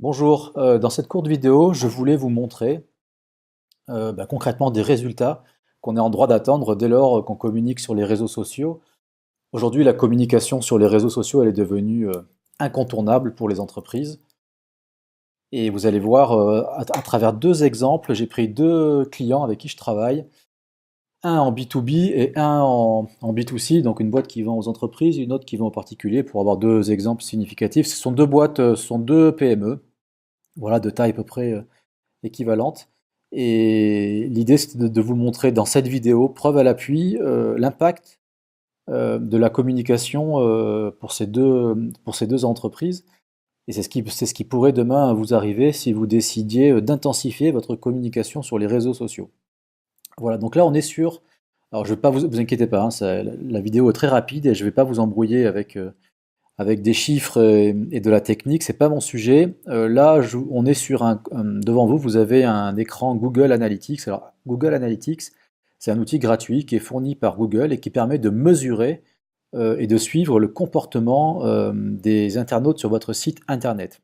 Bonjour, dans cette courte vidéo, je voulais vous montrer concrètement des résultats qu'on est en droit d'attendre dès lors qu'on communique sur les réseaux sociaux. Aujourd'hui, la communication sur les réseaux sociaux, elle est devenue incontournable pour les entreprises. Et vous allez voir, à travers deux exemples, j'ai pris deux clients avec qui je travaille, un en B2B et un en B2C, donc une boîte qui vend aux entreprises, une autre qui vend aux particuliers, pour avoir deux exemples significatifs. Ce sont deux boîtes, ce sont deux PME, voilà, de taille à peu près équivalente. Et l'idée, c'est de vous montrer dans cette vidéo, preuve à l'appui, l'impact de la communication pour ces deux entreprises. Et c'est ce qui pourrait demain vous arriver si vous décidiez d'intensifier votre communication sur les réseaux sociaux. Voilà, donc là on est sur... Alors je vais pas vous inquiétez pas, hein, la vidéo est très rapide et je ne vais pas vous embrouiller avec des chiffres et de la technique, c'est pas mon sujet. Là, on est sur devant vous, vous avez un écran Google Analytics. Alors, Google Analytics, c'est un outil gratuit qui est fourni par Google et qui permet de mesurer et de suivre le comportement des internautes sur votre site internet.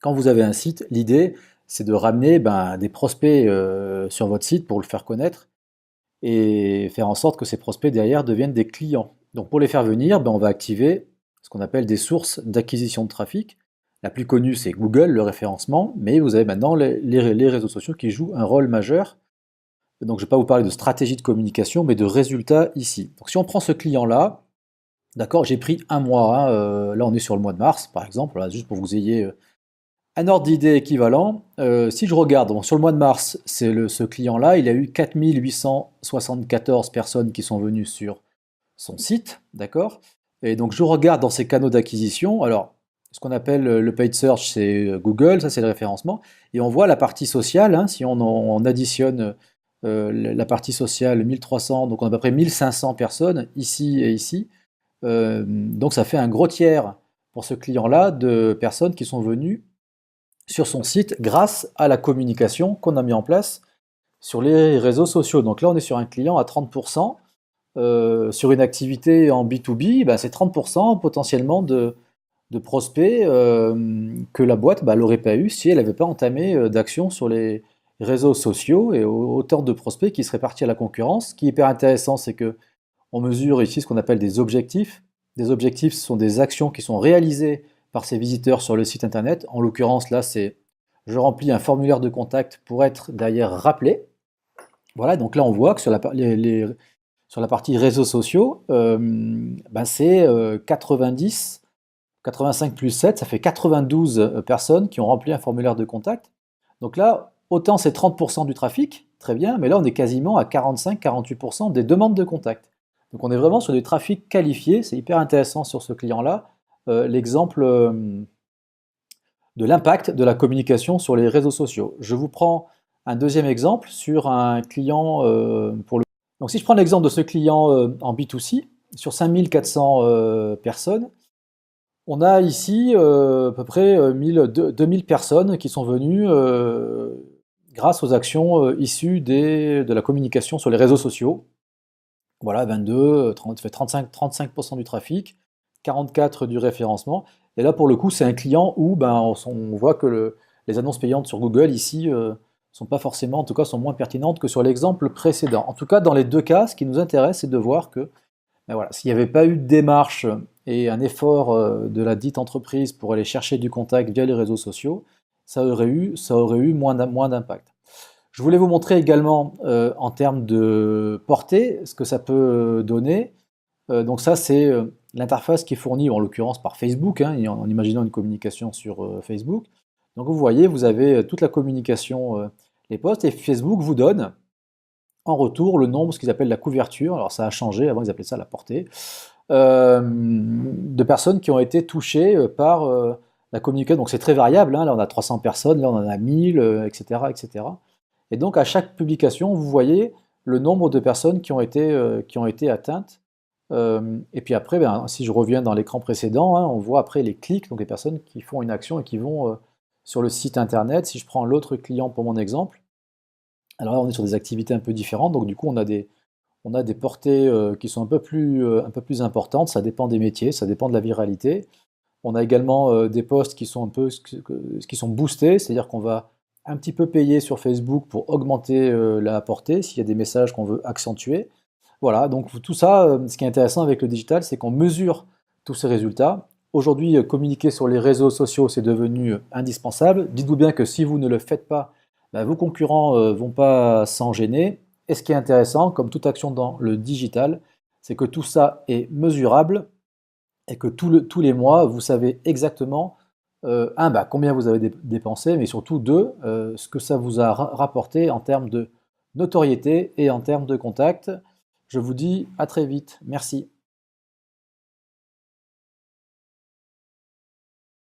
Quand vous avez un site, l'idée, c'est de ramener des prospects sur votre site pour le faire connaître et faire en sorte que ces prospects derrière deviennent des clients. Donc pour les faire venir, on va activer ce qu'on appelle des sources d'acquisition de trafic. La plus connue, c'est Google, le référencement, mais vous avez maintenant les réseaux sociaux qui jouent un rôle majeur. Donc je ne vais pas vous parler de stratégie de communication, mais de résultats ici. Donc si on prend ce client-là, d'accord, j'ai pris un mois, hein, là on est sur le mois de mars par exemple, voilà, juste pour que vous ayez un ordre d'idée équivalent. Si je regarde, bon, sur le mois de mars, ce client-là, il a eu 4874 personnes qui sont venues sur son site, d'accord? Et donc je regarde dans ces canaux d'acquisition, alors ce qu'on appelle le paid search, c'est Google, ça c'est le référencement, et on voit la partie sociale, hein, si on additionne la partie sociale 1300, donc on a à peu près 1500 personnes ici et ici, donc ça fait un gros tiers pour ce client-là de personnes qui sont venues sur son site grâce à la communication qu'on a mis en place sur les réseaux sociaux. Donc là on est sur un client à 30%. Sur une activité en B2B, c'est 30% potentiellement de prospects que la boîte n'aurait pas eu si elle n'avait pas entamé d'action sur les réseaux sociaux et autant de prospects qui seraient partis à la concurrence. Ce qui est hyper intéressant, c'est que on mesure ici ce qu'on appelle des objectifs. Des objectifs, ce sont des actions qui sont réalisées par ces visiteurs sur le site internet. En l'occurrence, là, c'est je remplis un formulaire de contact pour être derrière rappelé. Voilà, donc là, on voit que sur sur la partie réseaux sociaux, c'est 90, 85 plus 7, ça fait 92 personnes qui ont rempli un formulaire de contact. Donc là, autant c'est 30% du trafic, très bien, mais là on est quasiment à 45-48% des demandes de contact. Donc on est vraiment sur du trafic qualifié, c'est hyper intéressant sur ce client-là. L'exemple de l'impact de la communication sur les réseaux sociaux. Je vous prends un deuxième exemple sur un client Donc si je prends l'exemple de ce client en B2C, sur 5400 personnes, on a ici à peu près 2000 personnes qui sont venues grâce aux actions issues de la communication sur les réseaux sociaux. Voilà, 22, 30, ça fait 35% du trafic, 44 du référencement. Et là, pour le coup, c'est un client où on voit que les annonces payantes sur Google ici sont pas forcément, en tout cas, sont moins pertinentes que sur l'exemple précédent. En tout cas, dans les deux cas, ce qui nous intéresse, c'est de voir que voilà, s'il n'y avait pas eu de démarche et un effort de la dite entreprise pour aller chercher du contact via les réseaux sociaux, ça aurait eu moins d'impact. Je voulais vous montrer également en termes de portée ce que ça peut donner. Donc ça, c'est l'interface qui est fournie, en l'occurrence par Facebook, hein, en imaginant une communication sur Facebook. Donc vous voyez, vous avez toute la communication, les posts, et Facebook vous donne en retour le nombre, ce qu'ils appellent la couverture, alors ça a changé, avant ils appelaient ça la portée, de personnes qui ont été touchées par la communication. Donc c'est très variable, hein, là on a 300 personnes, là on en a 1000, etc., etc. Et donc à chaque publication, vous voyez le nombre de personnes qui ont été atteintes. Et puis après, si je reviens dans l'écran précédent, hein, on voit après les clics, donc les personnes qui font une action et qui vont sur le site internet. Si je prends l'autre client pour mon exemple, alors là on est sur des activités un peu différentes, donc du coup on a des portées qui sont un peu plus importantes, ça dépend des métiers, ça dépend de la viralité. On a également des posts qui sont un peu qui sont boostés, c'est-à-dire qu'on va un petit peu payer sur Facebook pour augmenter la portée s'il y a des messages qu'on veut accentuer. Voilà, donc tout ça, ce qui est intéressant avec le digital, c'est qu'on mesure tous ces résultats. Aujourd'hui, communiquer sur les réseaux sociaux, c'est devenu indispensable. Dites-vous bien que si vous ne le faites pas, bah, vos concurrents ne vont pas s'en gêner. Et ce qui est intéressant, comme toute action dans le digital, c'est que tout ça est mesurable et que tous les mois, vous savez exactement, un, bah, combien vous avez dépensé, mais surtout deux, ce que ça vous a rapporté en termes de notoriété et en termes de contact. Je vous dis à très vite. Merci.